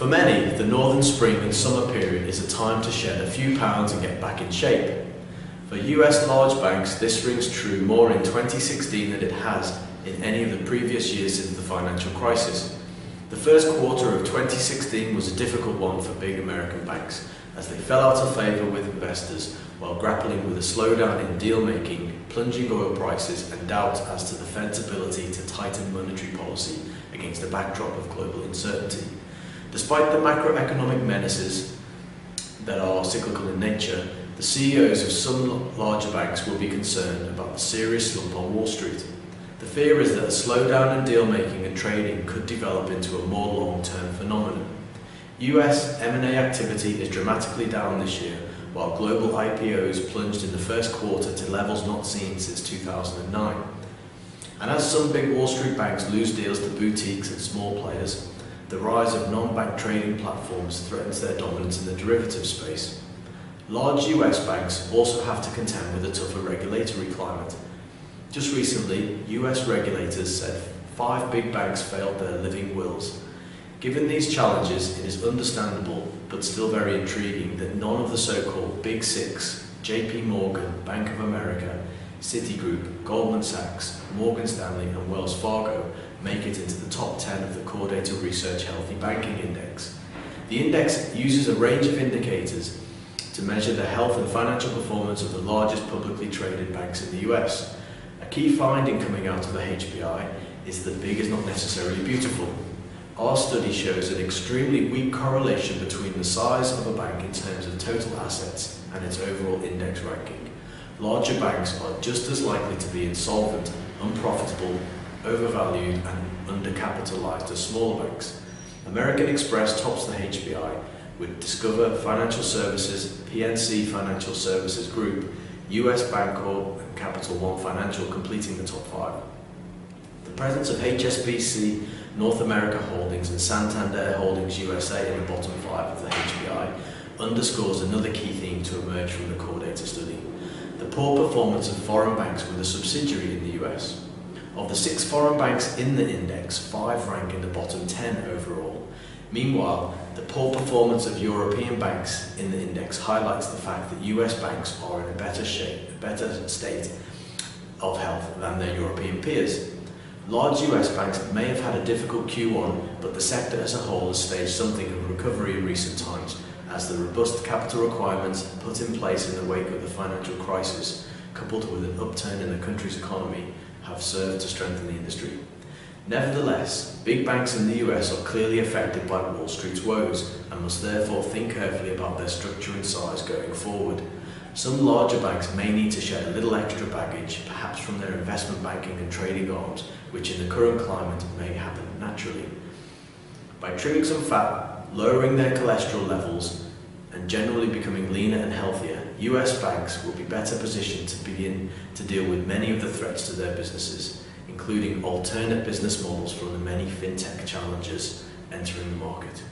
For many, the northern spring and summer period is a time to shed a few pounds and get back in shape. For US large banks, this rings true more in 2016 than it has in any of the previous years since the financial crisis. The first quarter of 2016 was a difficult one for big American banks, as they fell out of favour with investors while grappling with a slowdown in deal-making, plunging oil prices and doubt as to the Fed's ability to tighten monetary policy against a backdrop of global uncertainty. Despite the macroeconomic menaces that are cyclical in nature, the CEOs of some larger banks will be concerned about the serious slump on Wall Street. The fear is that a slowdown in deal-making and trading could develop into a more long-term phenomenon. US M&A activity is dramatically down this year, while global IPOs plunged in the first quarter to levels not seen since 2009. And as some big Wall Street banks lose deals to boutiques and small players, the rise of non-bank trading platforms threatens their dominance in the derivatives space. Large US banks also have to contend with a tougher regulatory climate. Just recently, US regulators said 5 big banks failed their living wills. Given these challenges, it is understandable, but still very intriguing, that none of the so-called Big Six, JP Morgan, Bank of America, Citigroup, Goldman Sachs, Morgan Stanley and Wells Fargo make it into the top 10 of the Core Data Research Healthy Banking Index. The index uses a range of indicators to measure the health and financial performance of the largest publicly traded banks in the US. A key finding coming out of the HBI is that big is not necessarily beautiful. Our study shows an extremely weak correlation between the size of a bank in terms of total assets and its overall index ranking. Larger banks are just as likely to be insolvent, unprofitable, overvalued and undercapitalized as smaller banks. American Express tops the HBI, with Discover Financial Services, PNC Financial Services Group, US Bancorp and Capital One Financial completing the top 5. The presence of HSBC, North America Holdings and Santander Holdings USA in the bottom 5 of the HBI underscores another key theme to emerge from the core data study: the poor performance of foreign banks with a subsidiary in the US. Of the 6 foreign banks in the index, 5 rank in the bottom 10 overall. Meanwhile, the poor performance of European banks in the index highlights the fact that US banks are in a better state of health than their European peers. Large US banks may have had a difficult Q1, but the sector as a whole has staged something of a recovery in recent times, as the robust capital requirements put in place in the wake of the financial crisis, coupled with an upturn in the country's economy, have served to strengthen the industry. Nevertheless, big banks in the US are clearly affected by Wall Street's woes and must therefore think carefully about their structure and size going forward. Some larger banks may need to shed a little extra baggage, perhaps from their investment banking and trading arms, which in the current climate may happen naturally. By trimming some fat, lowering their cholesterol levels, and generally becoming leaner and healthier, US banks will be better positioned to begin to deal with many of the threats to their businesses, including alternate business models from the many fintech challengers entering the market.